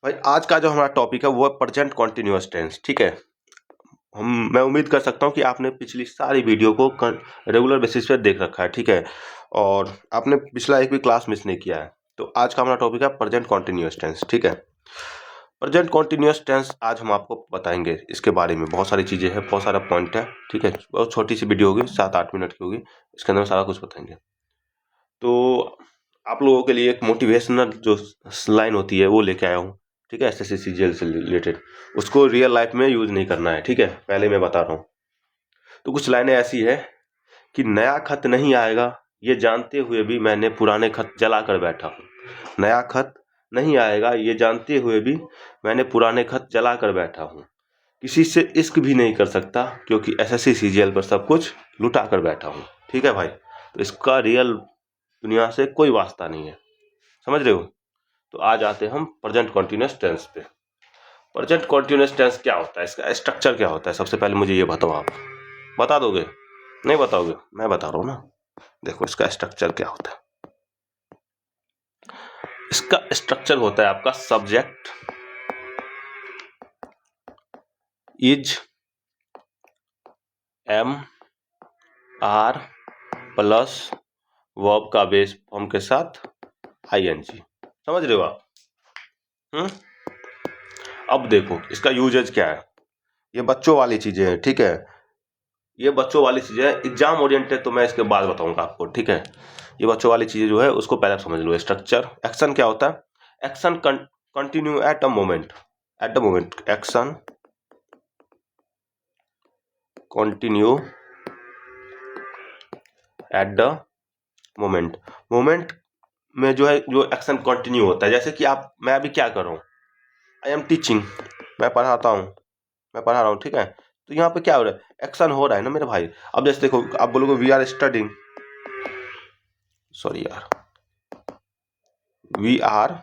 भाई आज का जो हमारा टॉपिक है वो है प्रेजेंट कॉन्टिन्यूअस टेंस। ठीक है, मैं उम्मीद कर सकता हूँ कि आपने पिछली सारी वीडियो को रेगुलर बेसिस पे देख रखा है। ठीक है, और आपने पिछला एक भी क्लास मिस नहीं किया है। तो आज का हमारा टॉपिक है प्रेजेंट कॉन्टिन्यूअस टेंस। ठीक है, प्रेजेंट कॉन्टिन्यूअस टेंस आज हम आपको बताएंगे। इसके बारे में बहुत सारी चीज़ें हैं, बहुत सारा पॉइंट है। ठीक है, बहुत छोटी सी वीडियो होगी, 7-8 मिनट की होगी। इसके अंदर सारा कुछ बताएंगे। तो आप लोगों के लिए एक मोटिवेशनल जो लाइन होती है वो लेके आया हूँ। ठीक है, एसएससी सीजीएल से रिलेटेड। उसको रियल लाइफ में यूज नहीं करना है। ठीक है, पहले मैं बता रहा हूँ। तो कुछ लाइनें ऐसी है कि नया खत नहीं आएगा ये जानते हुए भी मैंने पुराने खत जला कर बैठा हूँ। नया खत नहीं आएगा ये जानते हुए भी मैंने पुराने खत जला कर बैठा हूँ। किसी से इश्क भी नहीं कर सकता क्योंकि एसएससी सीजीएल पर सब कुछ लुटा कर बैठा हूँ। ठीक है भाई, तो इसका रियल दुनिया से कोई वास्ता नहीं है। समझ रहे हो? तो आज आते हैं हम प्रेजेंट कॉन्टिन्यूअस टेंस पे। प्रेजेंट कॉन्टिन्यूअस टेंस क्या होता है, इसका स्ट्रक्चर क्या होता है? सबसे पहले मुझे ये बताओ। आप बता दोगे? नहीं बताओगे? मैं बता रहा हूँ ना। देखो इसका स्ट्रक्चर क्या होता है। इसका स्ट्रक्चर होता है आपका subject is am are plus verb का बेस फॉर्म के साथ आईएनजी। समझ रहे हो आप? अब देखो इसका यूजेज क्या है। ये बच्चों वाली चीजें हैं। ठीक है, ये बच्चों वाली चीजें हैं, एग्जाम ओरिएंटेड तो मैं इसके बाद बताऊंगा आपको। ठीक है, ये बच्चों वाली चीजें जो है उसको पहले आप समझ लो। स्ट्रक्चर, एक्शन क्या होता है? Action continue at a moment. At the moment action continue at the moment. Moment में जो है जो एक्शन कंटिन्यू होता है। जैसे कि आप, मैं अभी क्या कर रहा हूँ? आई एम टीचिंग, मैं पढ़ाता हूँ, मैं पढ़ा रहा हूँ। ठीक है, तो यहाँ पे क्या हो रहा है? एक्शन हो रहा है ना मेरे भाई। अब जैसे देखो, आप बोलोगे वी आर स्टडिंग, सॉरी यार, वी आर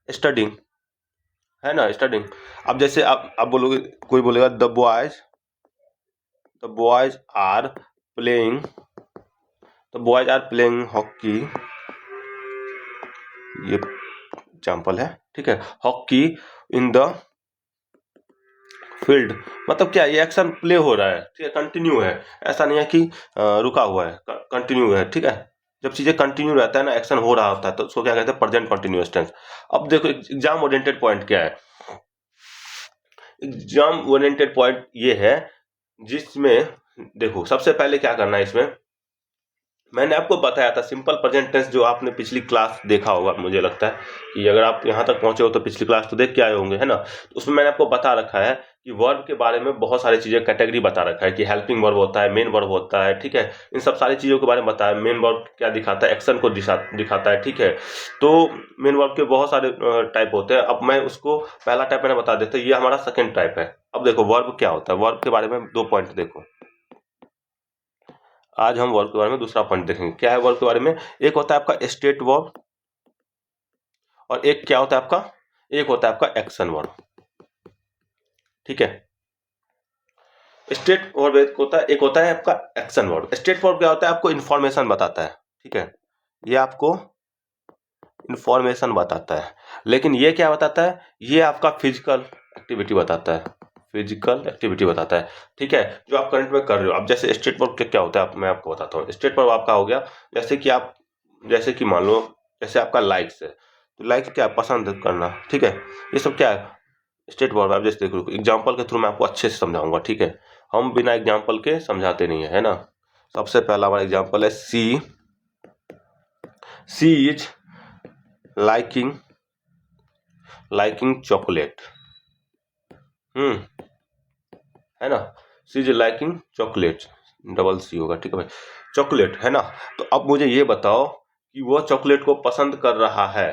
स्टडिंग, है ना, स्टडिंग। अब जैसे आप बोलोगे, कोई बोलेगा the boys are playing, the boys are playing hockey, ये एग्जाम्पल है। ठीक है, हॉकी इन द फील्ड। मतलब क्या, ये एक्शन प्ले हो रहा है। ठीक है, कंटिन्यू है, ऐसा नहीं है कि रुका हुआ है, कंटिन्यू है। ठीक है, जब चीजें कंटिन्यू रहता है ना, एक्शन हो रहा होता है, तो उसको क्या कहते हैं? Present continuous tense. अब देखो एग्जाम ओरिएंटेड पॉइंट क्या है। एग्जाम ओरिएंटेड पॉइंट ये है जिसमें देखो सबसे पहले क्या करना है। इसमें मैंने आपको बताया था सिंपल प्रेजेंट टेंस, जो आपने पिछली क्लास देखा होगा। मुझे लगता है कि अगर आप यहाँ तक पहुंचे हो तो पिछली क्लास तो देख के आए होंगे, है ना। तो उसमें मैंने आपको बता रखा है कि वर्ब के बारे में बहुत सारी चीजें, कैटेगरी बता रखा है कि हेल्पिंग वर्ब होता है, मेन वर्ब होता है। ठीक है, इन सब सारी चीजों के बारे में बताया। मेन वर्ब क्या दिखाता है? एक्शन को दिखाता है। ठीक है, तो मेन वर्ब के बहुत सारे टाइप होते हैं। अब मैं उसको पहला टाइप मैंने बता देता, ये हमारा सेकेंड टाइप है। अब देखो वर्ब क्या होता है। वर्ब के बारे में 2 पॉइंट देखो। आज हम वर्ब के बारे में दूसरा पॉइंट देखेंगे। क्या है वर्ब के बारे में? एक होता है आपका स्टेट वर्ब, और एक क्या होता है आपका? एक होता है आपका एक्शन वर्ब। ठीक है, स्टेट वर्ब एक होता है आपका एक्शन वर्ब। स्टेट वर्ब क्या होता है? आपको इंफॉर्मेशन बताता है। ठीक है, ये आपको इंफॉर्मेशन बताता है। लेकिन ये क्या बताता है? ये आपका फिजिकल एक्टिविटी बताता है। फिजिकल एक्टिविटी बताता है। ठीक है, जो आप करंट में कर रहे हो। अब जैसे स्टेट वर्ब क्या होता है, मैं आपको बताता हूँ। स्टेट वर्ब आपका हो गया, जैसे कि मान लो, जैसे आपका लाइक्स है, तो लाइक्स क्या? पसंद करना। ठीक है, ये सब क्या है? State verb. आप जैसे देखो एग्जाम्पल के थ्रू मैं आपको अच्छे से समझाऊंगा। ठीक है, हम बिना एग्जाम्पल के समझाते नहीं है ना। सबसे पहला हमारा एग्जाम्पल है सी इज लाइकिंग चॉकलेट। है ना, she is liking chocolate, double she होगा। ठीक है भाई, चॉकलेट, है ना। तो अब मुझे ये बताओ कि वो चॉकलेट को पसंद कर रहा है?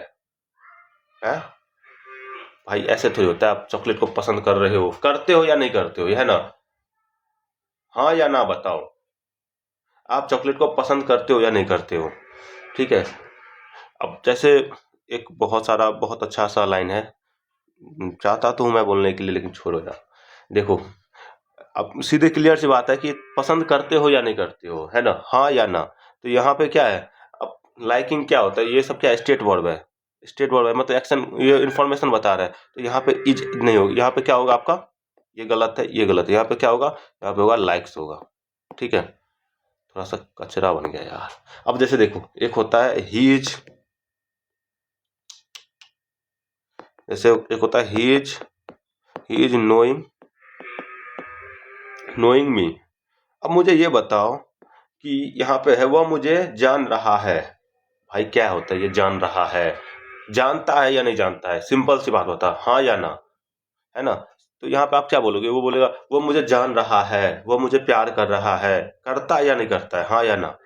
भाई ऐसे थोड़ी होता है। आप चॉकलेट को पसंद कर रहे हो, करते हो या नहीं करते हो, ये है ना। हाँ या ना बताओ, आप चॉकलेट को पसंद करते हो या नहीं करते हो? ठीक है, अब जैसे एक बहुत अच्छा सा लाइन है, चाहता तो हूं मैं बोलने के लिए, लेकिन छोड़ो यार। देखो, अब सीधे क्लियर सी बात है कि पसंद करते हो या नहीं करते हो, है ना, हाँ या ना। तो यहाँ पे क्या है? अब लाइकिंग क्या होता है? ये सब क्या? स्टेट वर्ब है। स्टेट वर्ब है मतलब एक्शन, ये इन्फॉर्मेशन बता रहा है, तो यहाँ पे इज नहीं होगा, यहाँ पे क्या होगा आपका, ये गलत है, ये गलत है, यहाँ पे क्या होगा, यहाँ पे होगा लाइक्स होगा। ठीक है, थोड़ा सा कचरा बन गया यार। अब जैसे देखो, एक होता है ही इज, जैसे एक होता है ही इज नोइंग मी। अब मुझे ये बताओ कि यहाँ पे है वह मुझे जान रहा है। भाई क्या होता है ये जान रहा है, जानता है या नहीं जानता है, सिंपल सी बात होता है, हाँ या ना, है ना। तो यहाँ पे आप क्या बोलोगे, वो बोलेगा वो मुझे जान रहा है, वो मुझे प्यार कर रहा है, करता है या नहीं करता है, हाँ या ना,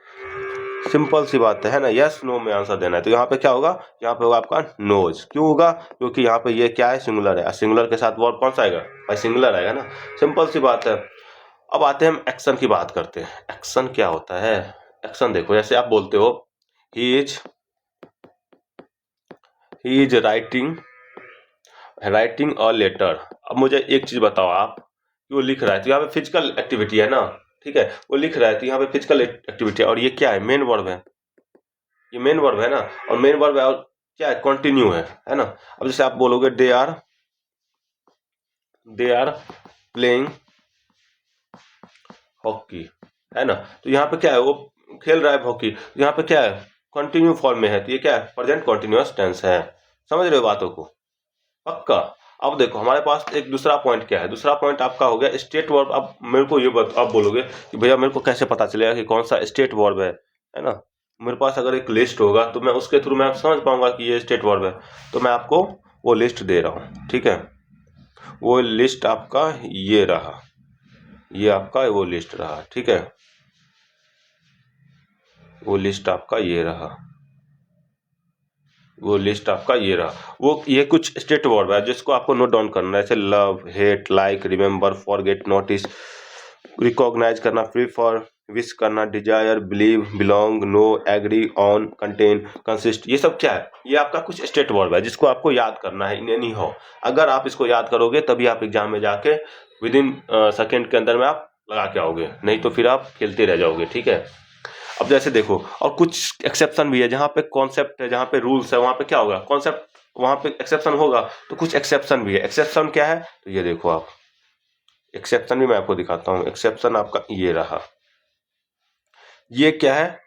सिंपल सी बात है ना, यस नो में आंसर देना है। तो यहाँ पे क्या होगा, यहाँ पे होगा आपका नोज। क्यों होगा, क्योंकि यहाँ पे ये क्या है, सिंगुलर है, सिंगुलर के साथ वर्ब कौन सा आएगा भाई, सिंगुलर आएगा ना, सिंपल सी बात है। अब आते हैं हम एक्शन की बात करते हैं। एक्शन क्या होता है, एक्शन देखो, जैसे आप बोलते हो he is writing a letter. अब मुझे एक चीज बताओ आप, कि वो लिख रहा है, तो यहाँ पे फिजिकल एक्टिविटी है ना, ठीक है, वो लिख रहा है तो यहाँ पे फिजिकल एक्टिविटी है, और ये क्या है, मेन वर्ब है, ये मेन वर्ब है ना, और मेन वर्ब है और क्या है, कंटिन्यू है ना। अब जैसे आप बोलोगे दे आर प्लेइंग हॉकी, है ना, तो यहाँ पे क्या है, वो खेल रहा है हॉकी, यहाँ पे क्या है, कंटिन्यू फॉर्म में है, तो ये क्या है, प्रेजेंट कंटिन्यूअस टेंस है। समझ रहे हो बातों को, पक्का। अब देखो हमारे पास एक दूसरा पॉइंट क्या है, दूसरा पॉइंट आपका हो गया स्टेट वर्ब। अब मेरे को ये आप बोलोगे कि भैया मेरे को कैसे पता चलेगा कि कौन सा स्टेट वर्ब है ना। मेरे पास अगर एक लिस्ट होगा तो मैं उसके थ्रू मैं समझ पाऊंगा कि ये स्टेट वर्ब है, तो मैं आपको वो लिस्ट दे रहा हूँ, ठीक है। वो लिस्ट आपका ये रहा, ये आपका वो लिस्ट रहा, ठीक है, वो लिस्ट आपका ये रहा, वो लिस्ट आपका ये रहा। वो ये कुछ स्टेट वर्ब है जिसको आपको नोट डाउन करना है, जैसे love, hate, like, remember, forget, notice, recognize करना, प्रीफर, विश करना, desire, believe, belong, know, agree, own, contain, consist, ये सब क्या है, ये आपका कुछ स्टेट वर्ब है जिसको आपको याद करना है इन एनी हाउ। अगर आप इसको याद करोगे तभी आप एग्जाम में जाके विद इन सेकेंड के अंदर में आप लगा के आओगे, नहीं तो फिर आप खेलते रह जाओगे, ठीक है। अब जैसे देखो, और कुछ एक्सेप्शन भी है, जहाँ पे कॉन्सेप्ट है, जहाँ पे रूल्स है, वहाँ पे क्या होगा, कॉन्सेप्ट, वहाँ पे एक्सेप्शन होगा, तो कुछ एक्सेप्शन भी है। एक्सेप्शन क्या है, तो ये देखो आप, एक्सेप्शन भी मैं आपको दिखाता हूँ। एक्सेप्शन आपका ये रहा, ये क्या है,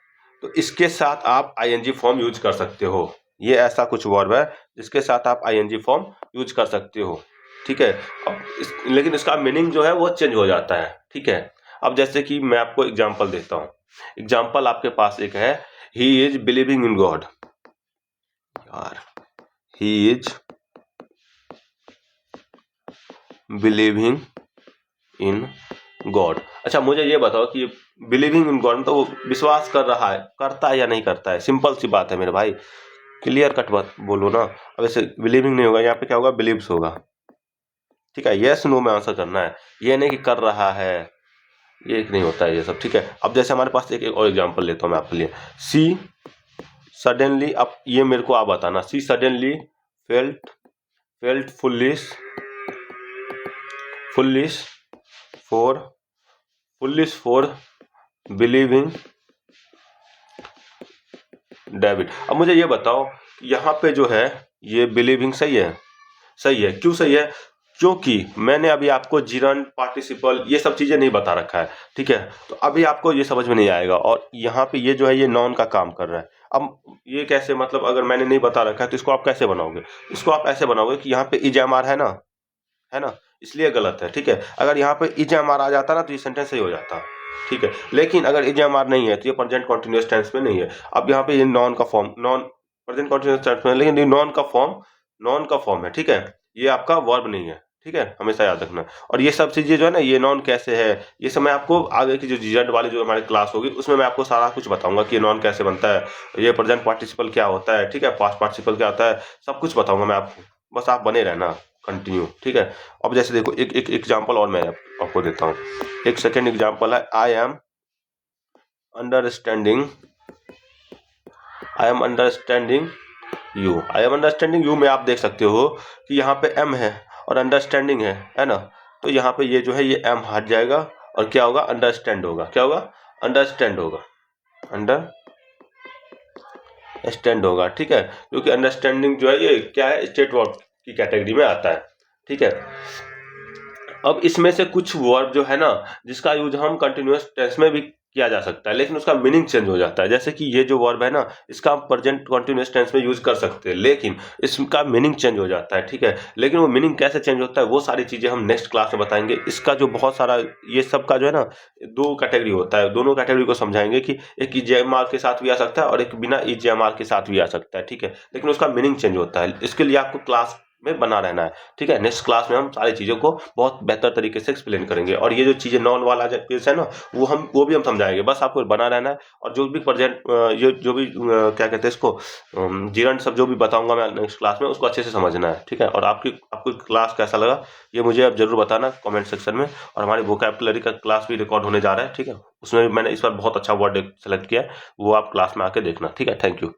तो इसके साथ आप आईएनजी फॉर्म यूज कर सकते हो। ये ऐसा कुछ वर्ब है जिसके साथ आप आईएनजी फॉर्म यूज कर सकते हो, ठीक है। अब लेकिन इसका मीनिंग जो है वो चेंज हो जाता है, ठीक है। अब जैसे कि मैं आपको एग्जांपल देता हूँ। एग्जांपल आपके पास एक है, he is believing in God. यार, he is believing in God. अच्छा मुझे ये बताओ कि बिलीविंग इन गॉड तो वो विश्वास कर रहा है, करता है या नहीं करता है, सिंपल सी बात है मेरे भाई, क्लियर कट बात बोलो ना। अब ऐसे बिलीविंग नहीं होगा, यहाँ पे क्या होगा, बिलीव्स होगा, ठीक है। यस नो में आंसर करना है, ये नहीं कि कर रहा है, ये एक नहीं होता है ये सब, ठीक है। अब जैसे हमारे पास एक और एग्जांपल लेता हूँ मैं आपके लिए। सी सडनली, अब ये मेरे को आप बताना, she suddenly felt foolish for believing David. अब मुझे ये बताओ कि यहाँ पे जो है ये बिलीविंग सही है, सही है, क्यों सही है, क्योंकि मैंने अभी आपको जिरन, पार्टिसिपल, ये सब चीजें नहीं बता रखा है, ठीक है। तो अभी आपको ये समझ में नहीं आएगा, और यहाँ पे ये जो है ये नॉन का काम कर रहा है। अब ये कैसे, मतलब अगर मैंने नहीं बता रखा है तो इसको आप कैसे बनाओगे, इसको आप ऐसे बनाओगे कि यहाँ पे इज एम आर है ना, इसलिए गलत है, ठीक है। अगर यहाँ पे इज एम आर आ जाता ना तो ये सेंटेंस सही हो जाता, ठीक है। लेकिन अगर इज एम आर नहीं है तो ये प्रेजेंट कॉन्टिन्यूअस टेंस में नहीं है। अब यहाँ पे ये नॉन का form, non present continuous tense में, लेकिन ये नॉन का फॉर्म है, ठीक है। ये आपका वर्ब नहीं है, ठीक है, हमेशा याद रखना। और ये सब चीजें जो है ना, ये नॉन कैसे है, ये सब मैं आपको आगे की जो जीजेड वाली जो हमारी क्लास होगी उसमें मैं आपको सारा कुछ बताऊंगा कि ये नॉन कैसे बनता है, ये प्रेजेंट पार्टिसिपल क्या होता है, ठीक है, पास्ट पार्टिसिपल क्या होता है, सब कुछ बताऊंगा मैं आपको, बस आप बने रहना कंटिन्यू, ठीक है। अब जैसे देखो एक एग्जांपल और मैं आपको देता हूँ। एक सेकेंड एग्जांपल है, आई एम अंडरस्टैंडिंग यू में आप देख सकते हो कि यहाँ पे एम है और अंडरस्टैंडिंग है ना। तो यहाँ पे ये जो है ये एम हट जाएगा और क्या होगा, अंडरस्टैंड होगा, क्या होगा, अंडरस्टैंड होगा, स्टैंड होगा, ठीक है, क्योंकि अंडरस्टैंडिंग जो है ये क्या है, स्टेट वर्ब की कैटेगरी में आता है, ठीक है। अब इसमें से कुछ वर्ब जो है ना, जिसका यूज हम कंटिन्यूअस टेंस में भी किया जा सकता है, लेकिन उसका मीनिंग चेंज हो जाता है। जैसे कि ये जो वर्ब है ना, इसका हम प्रेजेंट कंटिन्यूअस टेंस में यूज कर सकते हैं, लेकिन इसका मीनिंग चेंज हो जाता है, ठीक है। लेकिन वो मीनिंग कैसे चेंज होता है, वो सारी चीजें हम नेक्स्ट क्लास में बताएंगे। इसका जो बहुत सारा ये सब का जो है ना, दो कैटेगरी होता है, दोनों कैटेगरी को समझाएंगे कि एक ईजीएमआर के साथ भी आ सकता है और एक बिना ईजीएमआर के साथ भी आ सकता है, ठीक है, लेकिन उसका मीनिंग चेंज होता है। इसके लिए आपको क्लास में बना रहना है, ठीक है। नेक्स्ट क्लास में हम सारी चीज़ों को बहुत बेहतर तरीके से एक्सप्लेन करेंगे, और ये जो चीज़ें नॉन वाला जो केस है ना, वो भी हम समझाएंगे। बस आपको बना रहना है, और जो भी प्रेजेंट ये जो भी क्या कहते हैं इसको, जीरंड सब जो भी बताऊंगा मैं नेक्स्ट क्लास में, उसको अच्छे से समझना है, ठीक है। और आपको क्लास कैसा लगा ये मुझे अब जरूर बताना कमेंट सेक्शन में। और हमारी वोकैबुलरी का क्लास भी रिकॉर्ड होने जा रहा है, ठीक है, उसमें भी मैंने इस बार बहुत अच्छा वर्ड सेलेक्ट किया है, वो आप क्लास में आके देखना, ठीक है। Thank you.